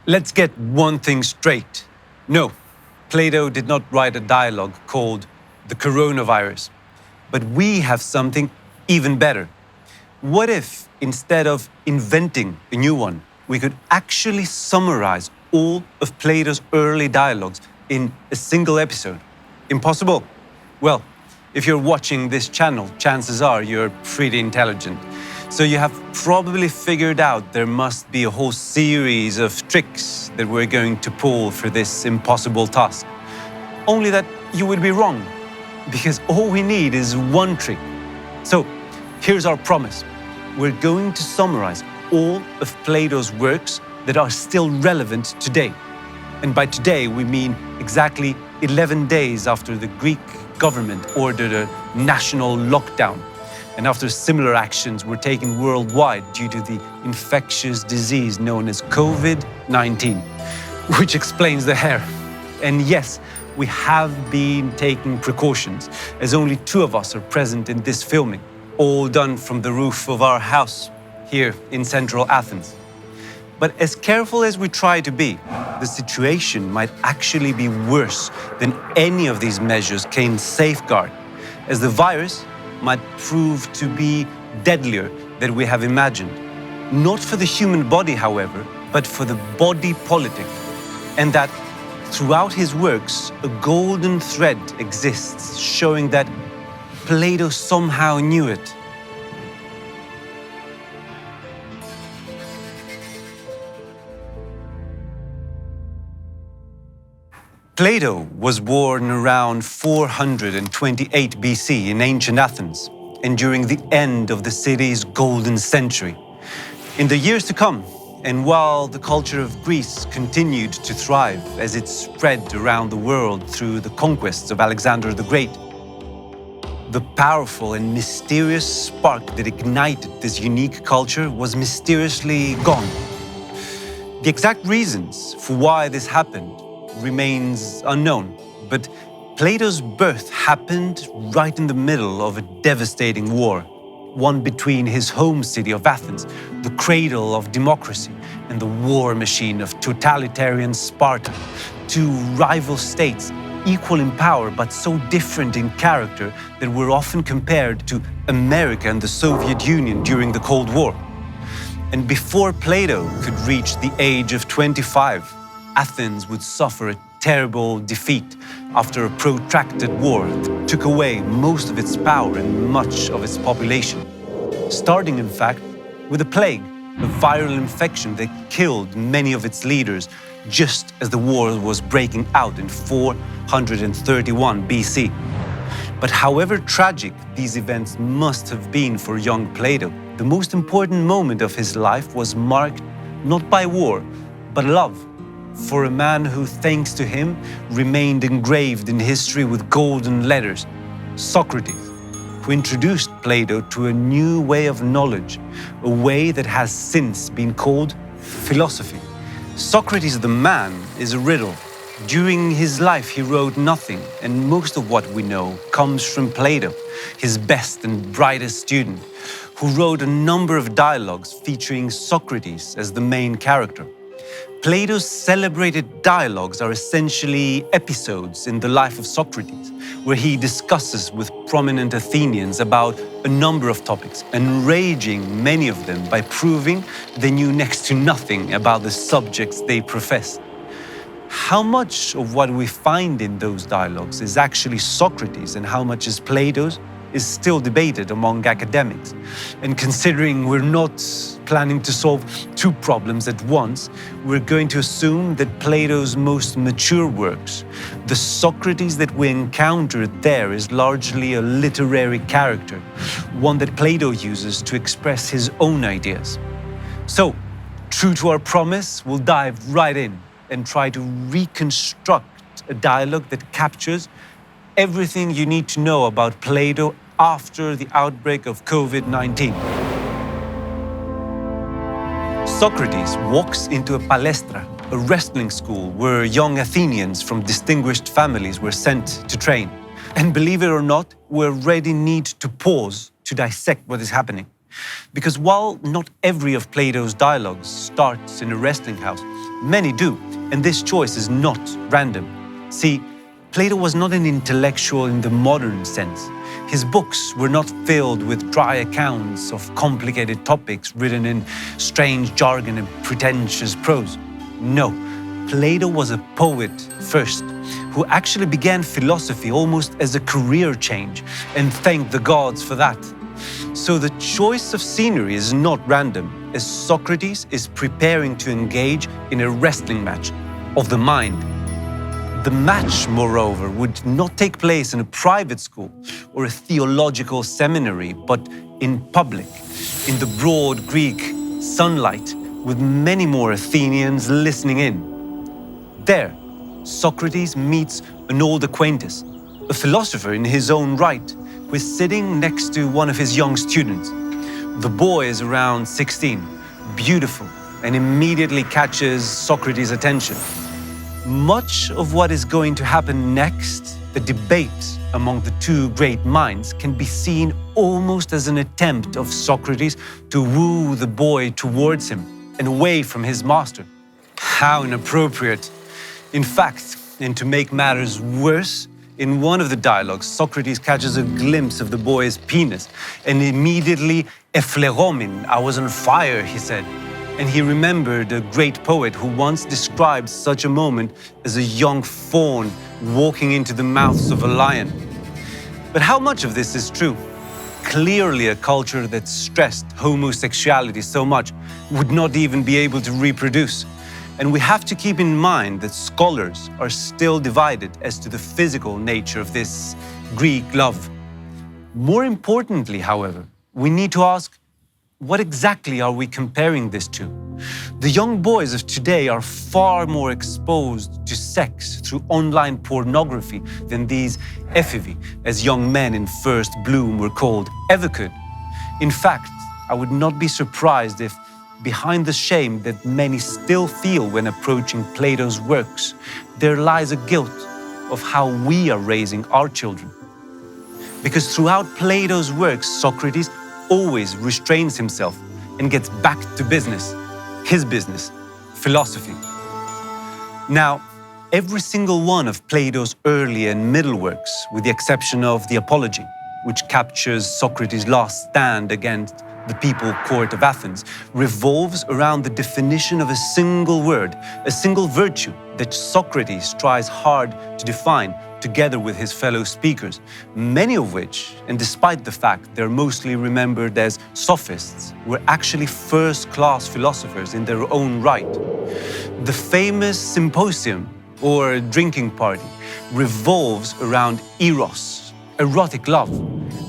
Let's get one thing straight. No, Plato did not write a dialogue called The Coronavirus. But we have something even better. What if, instead of inventing a new one, we could actually summarize all of Plato's early dialogues in a single episode? Impossible? Well, if you're watching this channel, chances are you're pretty intelligent. So you have probably figured out there must be a whole series of tricks that we're going to pull for this impossible task. Only that you would be wrong, because all we need is one trick. So here's our promise. We're going to summarize all of Plato's works that are still relevant today. And by today, we mean exactly 11 days after the Greek government ordered a national lockdown, and after similar actions were taken worldwide due to the infectious disease known as COVID-19, which explains the hair. And yes, we have been taking precautions, as only 2 of us are present in this filming, all done from the roof of our house here in central Athens. But as careful as we try to be, the situation might actually be worse than any of these measures can safeguard, as the virus might prove to be deadlier than we have imagined. Not for the human body, however, but for the body politic. And that throughout his works, a golden thread exists showing that Plato somehow knew it. Plato was born around 428 BC in ancient Athens, and during the end of the city's golden century. In the years to come, and while the culture of Greece continued to thrive as it spread around the world through the conquests of Alexander the Great, the powerful and mysterious spark that ignited this unique culture was mysteriously gone. The exact reasons for why this happened remains unknown, but Plato's birth happened right in the middle of a devastating war, one between his home city of Athens, the cradle of democracy, and the war machine of totalitarian Sparta, 2 rival states equal in power but so different in character that were often compared to America and the Soviet Union during the Cold War. And before Plato could reach the age of 25, Athens would suffer a terrible defeat after a protracted war that took away most of its power and much of its population. Starting, in fact, with a plague, a viral infection that killed many of its leaders just as the war was breaking out in 431 BC. But however tragic these events must have been for young Plato, the most important moment of his life was marked not by war, but love, for a man who, thanks to him, remained engraved in history with golden letters, Socrates, who introduced Plato to a new way of knowledge, a way that has since been called philosophy. Socrates the man is a riddle. During his life, he wrote nothing, and most of what we know comes from Plato, his best and brightest student, who wrote a number of dialogues featuring Socrates as the main character. Plato's celebrated dialogues are essentially episodes in the life of Socrates, where he discusses with prominent Athenians about a number of topics, enraging many of them by proving they knew next to nothing about the subjects they professed. How much of what we find in those dialogues is actually Socrates and how much is Plato's is still debated among academics. And considering we're not planning to solve 2 problems at once, we're going to assume that Plato's most mature works, the Socrates that we encountered there, is largely a literary character, one that Plato uses to express his own ideas. So, true to our promise, we'll dive right in and try to reconstruct a dialogue that captures everything you need to know about Plato after the outbreak of COVID-19. Socrates walks into a palestra, a wrestling school where young Athenians from distinguished families were sent to train. And believe it or not, we already need to pause to dissect what is happening. Because while not every of Plato's dialogues starts in a wrestling house, Many do, and this choice is not random. See, Plato was not an intellectual in the modern sense. His books were not filled with dry accounts of complicated topics written in strange jargon and pretentious prose. No, Plato was a poet first, who actually began philosophy almost as a career change, and thanked the gods for that. So the choice of scenery is not random, as Socrates is preparing to engage in a wrestling match of the mind. The match, moreover, would not take place in a private school or a theological seminary, but in public, in the broad Greek sunlight, with many more Athenians listening in. There, Socrates meets an old acquaintance, a philosopher in his own right, who is sitting next to one of his young students. The boy is around 16, beautiful, and immediately catches Socrates' attention. Much of what is going to happen next, the debate among the two great minds, can be seen almost as an attempt of Socrates to woo the boy towards him and away from his master. How inappropriate! In fact, and to make matters worse, in one of the dialogues, Socrates catches a glimpse of the boy's penis, and immediately, "Ephlegomen, I was on fire," he said. And he remembered a great poet who once described such a moment as a young fawn walking into the mouths of a lion. But how much of this is true? Clearly, a culture that stressed homosexuality so much would not even be able to reproduce. And we have to keep in mind that scholars are still divided as to the physical nature of this Greek love. More importantly, however, we need to ask, what exactly are we comparing this to? The young boys of today are far more exposed to sex through online pornography than these efevi, as young men in first bloom were called, ever could. In fact, I would not be surprised if behind the shame that many still feel when approaching Plato's works, there lies a guilt of how we are raising our children. Because throughout Plato's works, Socrates always restrains himself and gets back to business, his business, philosophy. Now, every single one of Plato's early and middle works, with the exception of the Apology, which captures Socrates' last stand against the people court of Athens, revolves around the definition of a single word, a single virtue that Socrates tries hard to define together with his fellow speakers, many of which, and despite the fact they're mostly remembered as sophists, were actually first-class philosophers in their own right. The famous symposium, or drinking party, revolves around eros, erotic love.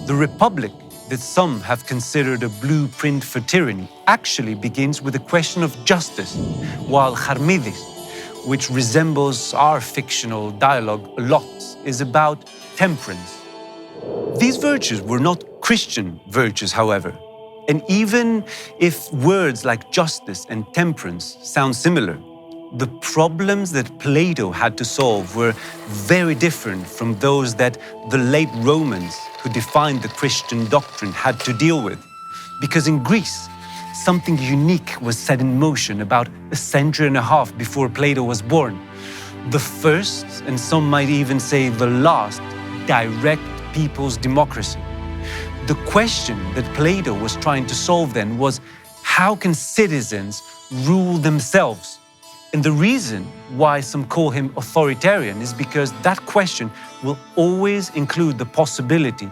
The Republic, that some have considered a blueprint for tyranny, actually begins with a question of justice, while Charmides, which resembles our fictional dialogue a lot, is about temperance. These virtues were not Christian virtues, however, and even if words like justice and temperance sound similar, the problems that Plato had to solve were very different from those that the late Romans who defined the Christian doctrine had to deal with. Because in Greece, something unique was set in motion about a century and a half before Plato was born. The first, and some might even say the last, direct people's democracy. The question that Plato was trying to solve then was, how can citizens rule themselves? And the reason why some call him authoritarian is because that question will always include the possibility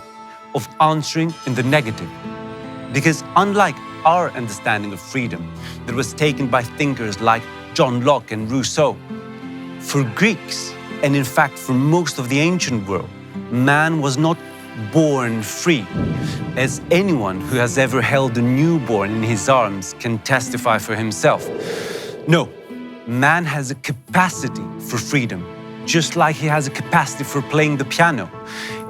of answering in the negative. Because unlike our understanding of freedom that was taken by thinkers like John Locke and Rousseau, for Greeks, and in fact for most of the ancient world, man was not born free, as anyone who has ever held a newborn in his arms can testify for himself. No, man has a capacity for freedom, just like he has a capacity for playing the piano,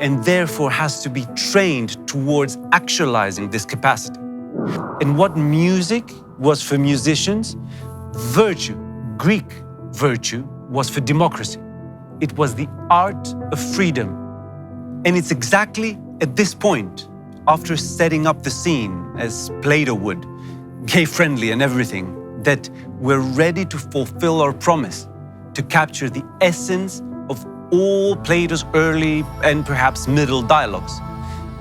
and therefore has to be trained towards actualizing this capacity. And what music was for musicians, virtue, Greek virtue, was for democracy. It was the art of freedom. And it's exactly at this point, after setting up the scene, as Plato would, gay-friendly and everything, that we're ready to fulfill our promise to capture the essence of all Plato's early and perhaps middle dialogues.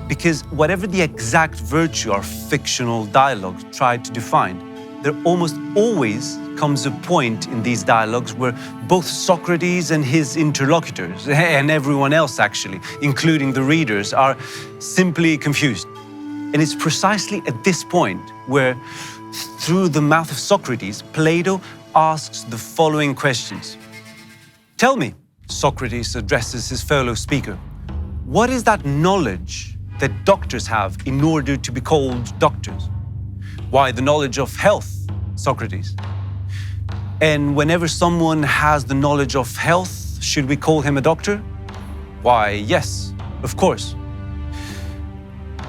Because whatever the exact virtue our fictional dialogue tried to define, there almost always comes a point in these dialogues where both Socrates and his interlocutors, and everyone else actually, including the readers, are simply confused. And it's precisely at this point where, through the mouth of Socrates, Plato asks the following questions. Tell me, Socrates addresses his fellow speaker, what is that knowledge that doctors have in order to be called doctors? Why, the knowledge of health, Socrates. And whenever someone has the knowledge of health, should we call him a doctor? Why, yes, of course.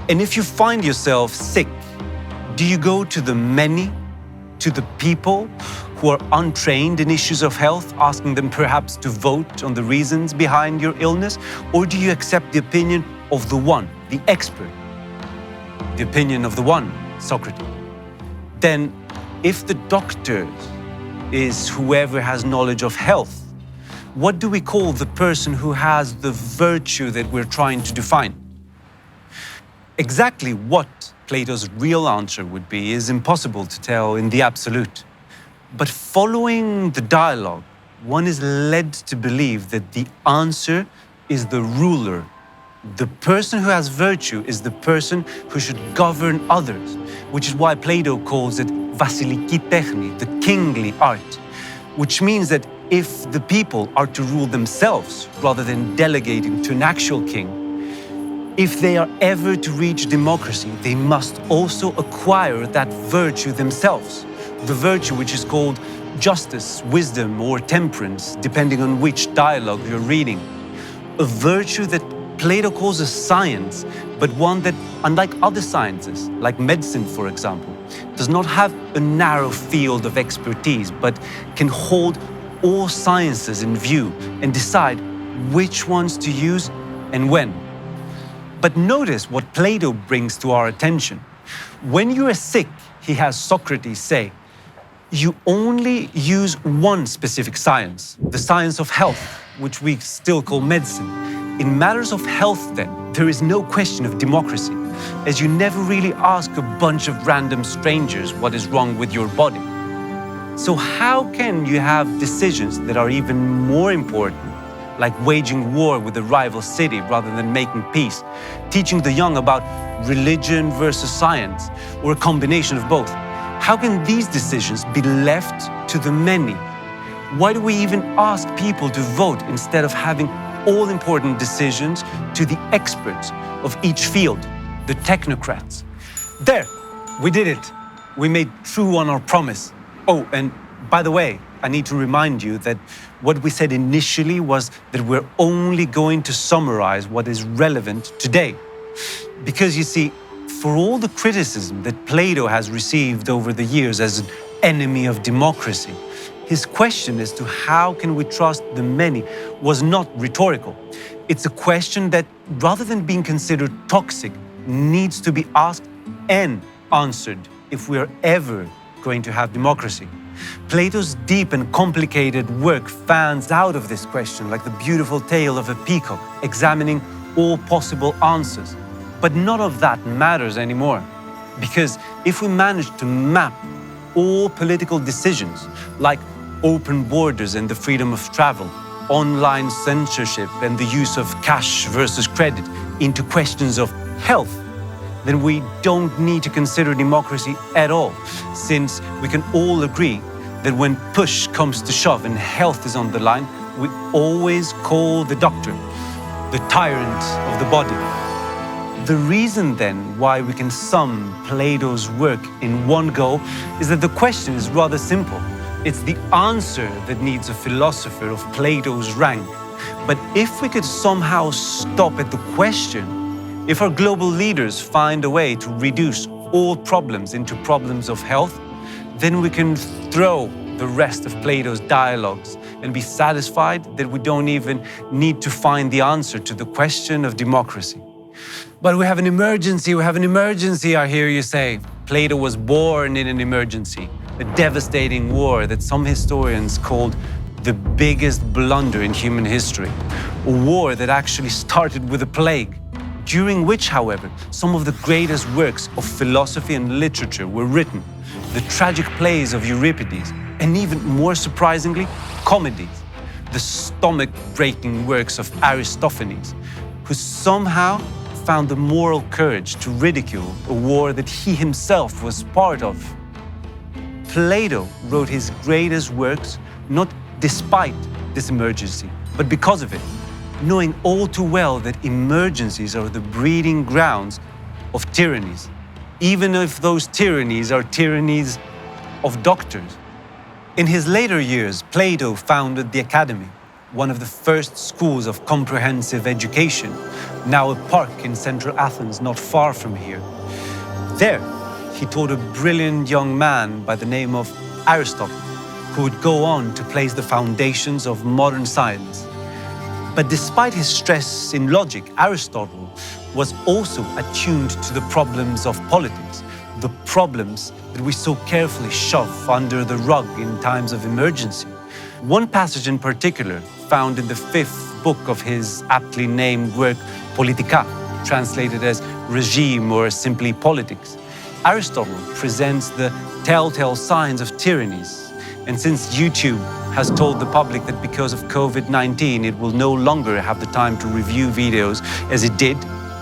And if you find yourself sick, do you go to the many, to the people who are untrained in issues of health, asking them perhaps to vote on the reasons behind your illness? Or do you accept the opinion of the one, the expert? The opinion of the one, Socrates. Then, if the doctor is whoever has knowledge of health, what do we call the person who has the virtue that we're trying to define? Exactly what Plato's real answer would be is impossible to tell in the absolute. But following the dialogue, one is led to believe that the answer is the ruler. The person who has virtue is the person who should govern others, which is why Plato calls it vasiliki techni, the kingly art, which means that if the people are to rule themselves rather than delegating to an actual king, if they are ever to reach democracy, they must also acquire that virtue themselves, the virtue which is called justice, wisdom, or temperance, depending on which dialogue you're reading. A virtue that Plato calls a science, but one that, unlike other sciences, like medicine, for example, does not have a narrow field of expertise, but can hold all sciences in view and decide which ones to use and when. But notice what Plato brings to our attention. When you are sick, he has Socrates say, you only use one specific science, the science of health, which we still call medicine. In matters of health, then, there is no question of democracy, as you never really ask a bunch of random strangers what is wrong with your body. So how can you have decisions that are even more important, like waging war with a rival city rather than making peace, teaching the young about religion versus science, or a combination of both? How can these decisions be left to the many? Why do we even ask people to vote instead of having all-important decisions to the experts of each field, the technocrats? There, we did it. We made true on our promise. Oh, and by the way, I need to remind you that what we said initially was that we're only going to summarize what is relevant today. Because you see, for all the criticism that Plato has received over the years as an enemy of democracy, his question as to how can we trust the many was not rhetorical. It's a question that, rather than being considered toxic, needs to be asked and answered if we are ever going to have democracy. Plato's deep and complicated work fans out of this question like the beautiful tail of a peacock, examining all possible answers. But none of that matters anymore, because if we manage to map all political decisions, like open borders and the freedom of travel, online censorship and the use of cash versus credit, into questions of health, then we don't need to consider democracy at all, since we can all agree that when push comes to shove and health is on the line, we always call the doctor the tyrant of the body. The reason then why we can sum Plato's work in one go is that the question is rather simple. It's the answer that needs a philosopher of Plato's rank. But if we could somehow stop at the question, if our global leaders find a way to reduce all problems into problems of health, then we can throw the rest of Plato's dialogues and be satisfied that we don't even need to find the answer to the question of democracy. But we have an emergency, I hear you say. Plato was born in an emergency. a devastating war that some historians called the biggest blunder in human history, a war that actually started with a plague, during which, however, some of the greatest works of philosophy and literature were written, the tragic plays of Euripides, and even more surprisingly, comedies, the stomach-breaking works of Aristophanes, who somehow found the moral courage to ridicule a war that he himself was part of. Plato wrote his greatest works not despite this emergency, but because of it, knowing all too well that emergencies are the breeding grounds of tyrannies, even if those tyrannies are tyrannies of doctors. In his later years, Plato founded the Academy, one of the first schools of comprehensive education, now a park in central Athens, not far from here. There, he taught a brilliant young man by the name of Aristotle, who would go on to place the foundations of modern science. But despite his stress in logic, Aristotle was also attuned to the problems of politics, the problems that we so carefully shove under the rug in times of emergency. One passage in particular, found in the 5th book of his aptly named work Politica, translated as regime or simply politics, Aristotle presents the telltale signs of tyrannies. And since YouTube has told the public that because of COVID-19 it will no longer have the time to review videos as it did,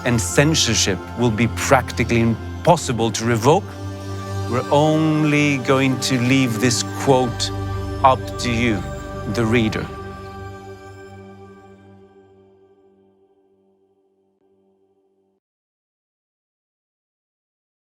and censorship will be practically impossible to revoke, we're only going to leave this quote up to you, the reader.